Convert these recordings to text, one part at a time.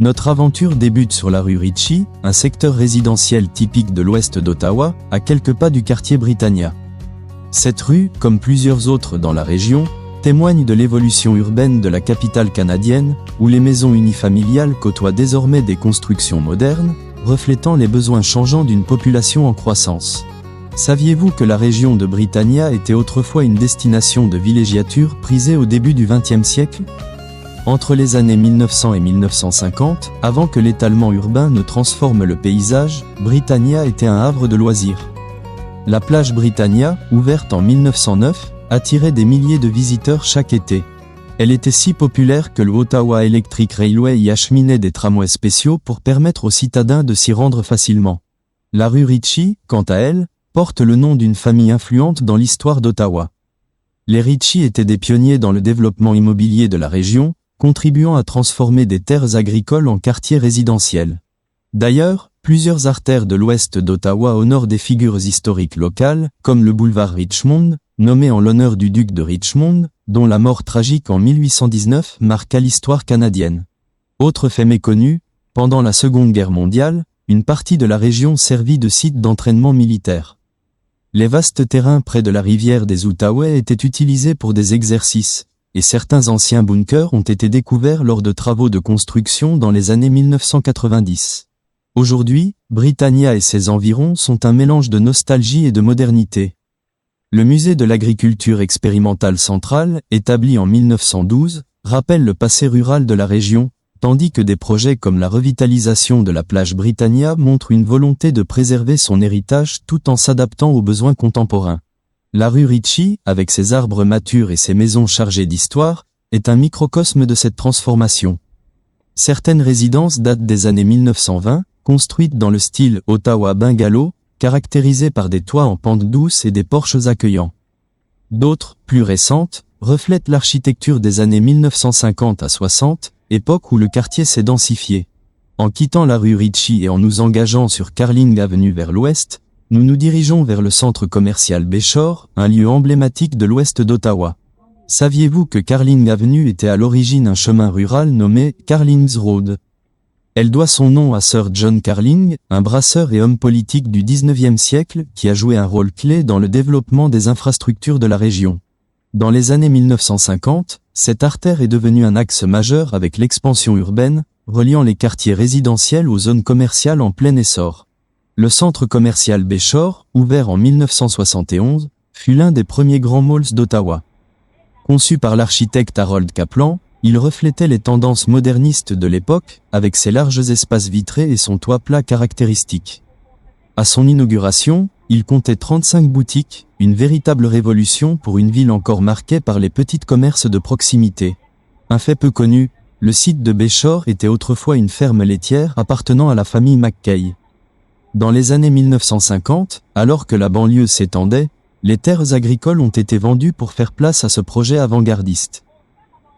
Notre aventure débute sur la rue Ritchie, un secteur résidentiel typique de l'ouest d'Ottawa, à quelques pas du quartier Britannia. Cette rue, comme plusieurs autres dans la région, témoigne de l'évolution urbaine de la capitale canadienne, où les maisons unifamiliales côtoient désormais des constructions modernes, reflétant les besoins changeants d'une population en croissance. Saviez-vous que la région de Britannia était autrefois une destination de villégiature prisée au début du XXe siècle ? Entre les années 1900 et 1950, avant que l'étalement urbain ne transforme le paysage, Britannia était un havre de loisirs. La plage Britannia, ouverte en 1909, attirait des milliers de visiteurs chaque été. Elle était si populaire que le Ottawa Electric Railway y acheminait des tramways spéciaux pour permettre aux citadins de s'y rendre facilement. La rue Ritchie, quant à elle, porte le nom d'une famille influente dans l'histoire d'Ottawa. Les Ritchie étaient des pionniers dans le développement immobilier de la région, contribuant à transformer des terres agricoles en quartiers résidentiels. D'ailleurs, plusieurs artères de l'ouest d'Ottawa honorent des figures historiques locales, comme le boulevard Richmond, nommé en l'honneur du duc de Richmond, dont la mort tragique en 1819 marqua l'histoire canadienne. Autre fait méconnu, pendant la Seconde Guerre mondiale, une partie de la région servit de site d'entraînement militaire. Les vastes terrains près de la rivière des Outaouais étaient utilisés pour des exercices, et certains anciens bunkers ont été découverts lors de travaux de construction dans les années 1990. Aujourd'hui, Britannia et ses environs sont un mélange de nostalgie et de modernité. Le musée de l'agriculture expérimentale centrale, établi en 1912, rappelle le passé rural de la région, tandis que des projets comme la revitalisation de la plage Britannia montrent une volonté de préserver son héritage tout en s'adaptant aux besoins contemporains. La rue Ritchie, avec ses arbres matures et ses maisons chargées d'histoire, est un microcosme de cette transformation. Certaines résidences datent des années 1920, construites dans le style Ottawa Bungalow, caractérisées par des toits en pente douce et des porches accueillants. D'autres, plus récentes, reflètent l'architecture des années 1950 à 60, époque où le quartier s'est densifié. En quittant la rue Ritchie et en nous engageant sur Carling Avenue vers l'ouest, nous nous dirigeons vers le centre commercial Bayshore, un lieu emblématique de l'ouest d'Ottawa. Saviez-vous que Carling Avenue était à l'origine un chemin rural nommé Carling's Road ? Elle doit son nom à Sir John Carling, un brasseur et homme politique du XIXe siècle qui a joué un rôle clé dans le développement des infrastructures de la région. Dans les années 1950, cette artère est devenue un axe majeur avec l'expansion urbaine, reliant les quartiers résidentiels aux zones commerciales en plein essor. Le centre commercial Bayshore, ouvert en 1971, fut l'un des premiers grands malls d'Ottawa. Conçu par l'architecte Harold Kaplan, il reflétait les tendances modernistes de l'époque, avec ses larges espaces vitrés et son toit plat caractéristique. À son inauguration, il comptait 35 boutiques, une véritable révolution pour une ville encore marquée par les petits commerces de proximité. Un fait peu connu, le site de Bayshore était autrefois une ferme laitière appartenant à la famille Mackay. Dans les années 1950, alors que la banlieue s'étendait, les terres agricoles ont été vendues pour faire place à ce projet avant-gardiste.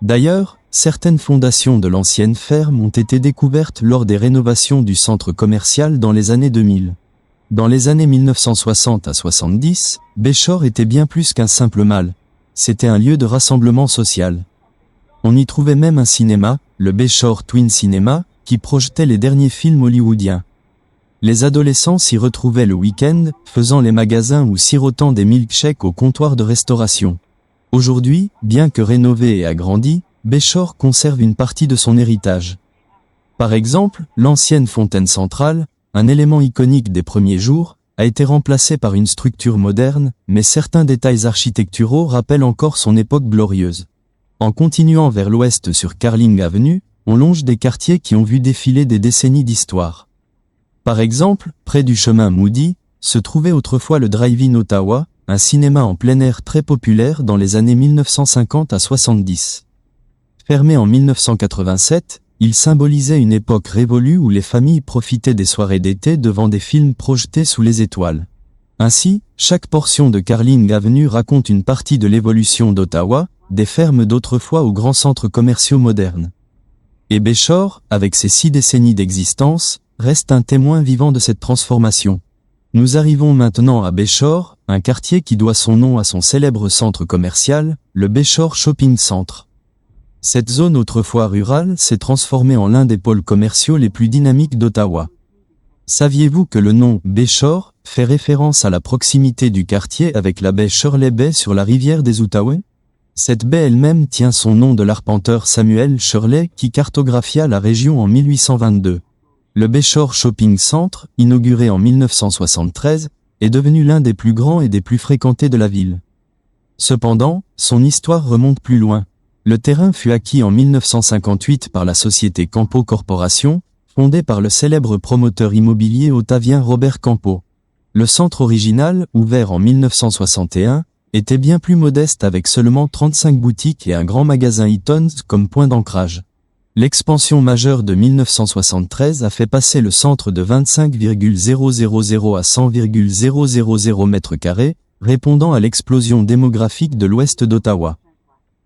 D'ailleurs, certaines fondations de l'ancienne ferme ont été découvertes lors des rénovations du centre commercial dans les années 2000. Dans les années 1960 à 70, Bayshore était bien plus qu'un simple mall. C'était un lieu de rassemblement social. On y trouvait même un cinéma, le Bayshore Twin Cinema, qui projetait les derniers films hollywoodiens. Les adolescents s'y retrouvaient le week-end, faisant les magasins ou sirotant des milkshakes au comptoir de restauration. Aujourd'hui, bien que rénové et agrandi, Bayshore conserve une partie de son héritage. Par exemple, l'ancienne fontaine centrale, un élément iconique des premiers jours, a été remplacé par une structure moderne, mais certains détails architecturaux rappellent encore son époque glorieuse. En continuant vers l'ouest sur Carling Avenue, on longe des quartiers qui ont vu défiler des décennies d'histoire. Par exemple, près du chemin Moody, se trouvait autrefois le Drive-In Ottawa, un cinéma en plein air très populaire dans les années 1950 à 70. Fermé en 1987, il symbolisait une époque révolue où les familles profitaient des soirées d'été devant des films projetés sous les étoiles. Ainsi, chaque portion de Carling Avenue raconte une partie de l'évolution d'Ottawa, des fermes d'autrefois aux grands centres commerciaux modernes. Et Bayshore, avec ses 6 décennies d'existence, reste un témoin vivant de cette transformation. Nous arrivons maintenant à Bayshore, un quartier qui doit son nom à son célèbre centre commercial, le Bayshore Shopping Centre. Cette zone autrefois rurale s'est transformée en l'un des pôles commerciaux les plus dynamiques d'Ottawa. Saviez-vous que le nom « Bayshore » fait référence à la proximité du quartier avec la baie Shirley Bay sur la rivière des Outaouais? Cette baie elle-même tient son nom de l'arpenteur Samuel Shirley qui cartographia la région en 1822. Le Bayshore Shopping Centre, inauguré en 1973, est devenu l'un des plus grands et des plus fréquentés de la ville. Cependant, son histoire remonte plus loin. Le terrain fut acquis en 1958 par la société Campo Corporation, fondée par le célèbre promoteur immobilier ottavien Robert Campo. Le centre original, ouvert en 1961, était bien plus modeste avec seulement 35 boutiques et un grand magasin Eaton's comme point d'ancrage. L'expansion majeure de 1973 a fait passer le centre de 25,000 à 100,000 m², répondant à l'explosion démographique de l'ouest d'Ottawa.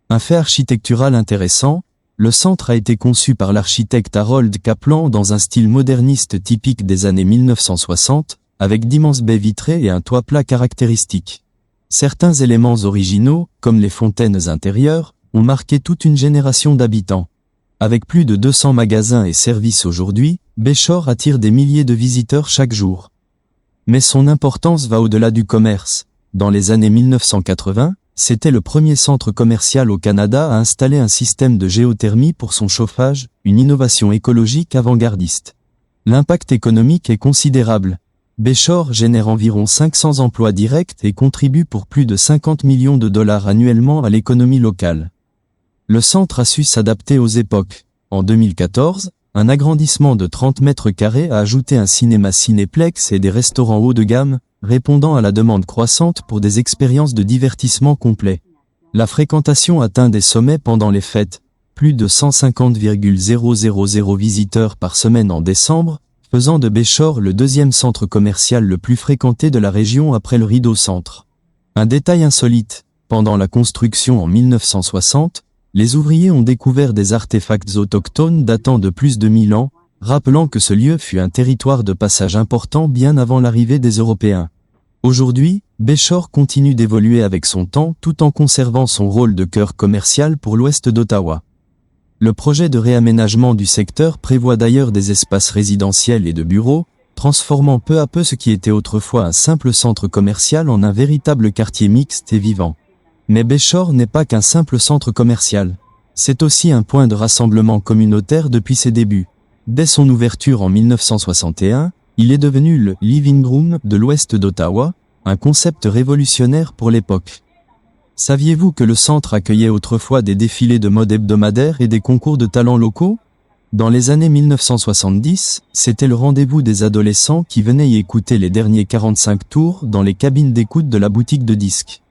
Un fait architectural intéressant, le centre a été conçu par l'architecte Harold Kaplan dans un style moderniste typique des années 1960, avec d'immenses baies vitrées et un toit plat caractéristique. Certains éléments originaux, comme les fontaines intérieures, ont marqué toute une génération d'habitants. Avec plus de 200 magasins et services aujourd'hui, Bayshore attire des milliers de visiteurs chaque jour. Mais son importance va au-delà du commerce. Dans les années 1980, c'était le premier centre commercial au Canada à installer un système de géothermie pour son chauffage, une innovation écologique avant-gardiste. L'impact économique est considérable. Bayshore génère environ 500 emplois directs et contribue pour plus de 50 millions de dollars annuellement à l'économie locale. Le centre a su s'adapter aux époques. En 2014, un agrandissement de 30 mètres carrés a ajouté un cinéma Cinéplex et des restaurants haut de gamme, répondant à la demande croissante pour des expériences de divertissement complets. La fréquentation atteint des sommets pendant les fêtes, plus de 150,000 visiteurs par semaine en décembre, faisant de Bayshore le deuxième centre commercial le plus fréquenté de la région après le Rideau Centre. Un détail insolite, pendant la construction en 1960, les ouvriers ont découvert des artefacts autochtones datant de plus de 1000 ans, rappelant que ce lieu fut un territoire de passage important bien avant l'arrivée des Européens. Aujourd'hui, Bayshore continue d'évoluer avec son temps tout en conservant son rôle de cœur commercial pour l'ouest d'Ottawa. Le projet de réaménagement du secteur prévoit d'ailleurs des espaces résidentiels et de bureaux, transformant peu à peu ce qui était autrefois un simple centre commercial en un véritable quartier mixte et vivant. Mais Bayshore n'est pas qu'un simple centre commercial. C'est aussi un point de rassemblement communautaire depuis ses débuts. Dès son ouverture en 1961, il est devenu le « living room » de l'ouest d'Ottawa, un concept révolutionnaire pour l'époque. Saviez-vous que le centre accueillait autrefois des défilés de mode hebdomadaires et des concours de talents locaux? Dans les années 1970, c'était le rendez-vous des adolescents qui venaient y écouter les derniers 45 tours dans les cabines d'écoute de la boutique de disques.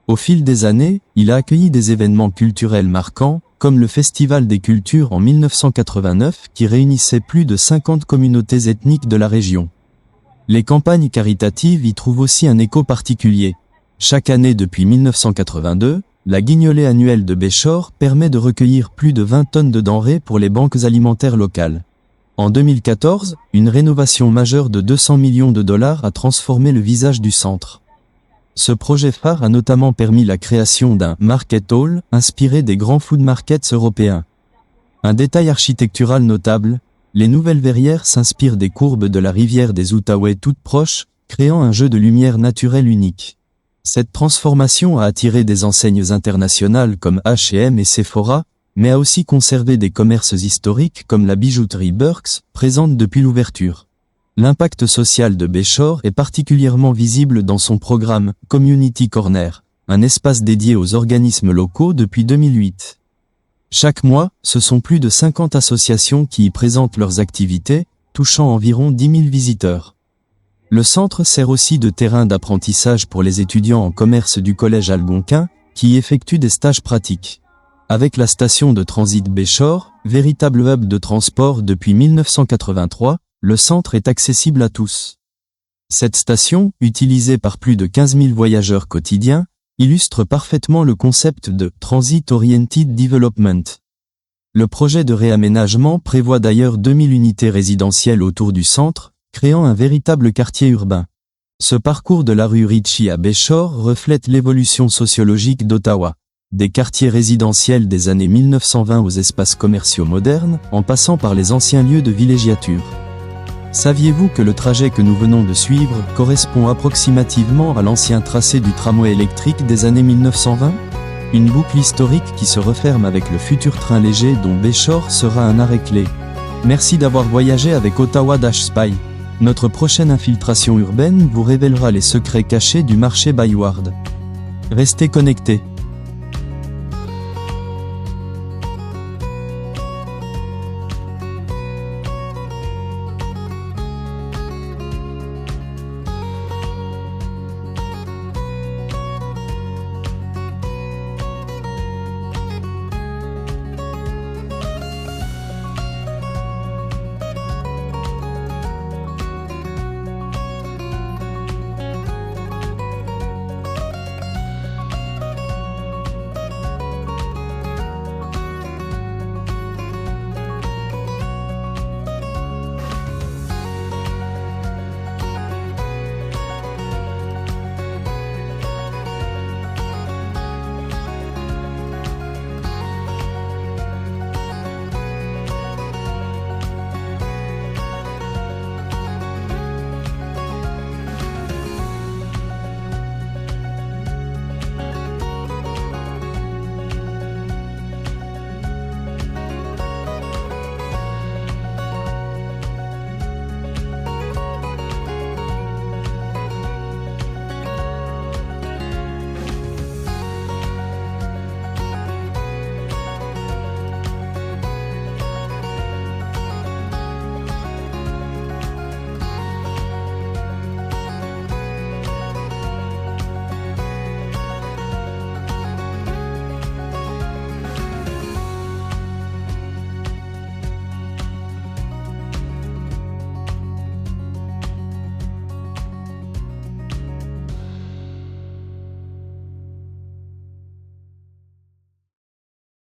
Au fil des années, il a accueilli des événements culturels marquants, comme le Festival des Cultures en 1989 qui réunissait plus de 50 communautés ethniques de la région. Les campagnes caritatives y trouvent aussi un écho particulier. Chaque année depuis 1982, la guignolée annuelle de Bayshore permet de recueillir plus de 20 tonnes de denrées pour les banques alimentaires locales. En 2014, une rénovation majeure de 200 millions de dollars a transformé le visage du centre. Ce projet phare a notamment permis la création d'un « market hall » inspiré des grands food markets européens. Un détail architectural notable, les nouvelles verrières s'inspirent des courbes de la rivière des Outaouais toutes proches, créant un jeu de lumière naturelle unique. Cette transformation a attiré des enseignes internationales comme H&M et Sephora, mais a aussi conservé des commerces historiques comme la bijouterie Burks, présente depuis l'ouverture. L'impact social de Bayshore est particulièrement visible dans son programme « Community Corner », un espace dédié aux organismes locaux depuis 2008. Chaque mois, ce sont plus de 50 associations qui y présentent leurs activités, touchant environ 10 000 visiteurs. Le centre sert aussi de terrain d'apprentissage pour les étudiants en commerce du collège Algonquin, qui y effectuent des stages pratiques. Avec la station de transit Bayshore, véritable hub de transport depuis 1983, le centre est accessible à tous. Cette station, utilisée par plus de 15 000 voyageurs quotidiens, illustre parfaitement le concept de « Transit Oriented Development ». Le projet de réaménagement prévoit d'ailleurs 2000 unités résidentielles autour du centre, créant un véritable quartier urbain. Ce parcours de la rue Ritchie à Bayshore reflète l'évolution sociologique d'Ottawa. Des quartiers résidentiels des années 1920 aux espaces commerciaux modernes, en passant par les anciens lieux de villégiature. Saviez-vous que le trajet que nous venons de suivre correspond approximativement à l'ancien tracé du tramway électrique des années 1920 ? Une boucle historique qui se referme avec le futur train léger dont Béchor sera un arrêt clé. Merci d'avoir voyagé avec Ottawa-Spy. Notre prochaine infiltration urbaine vous révélera les secrets cachés du marché Byward. Restez connectés.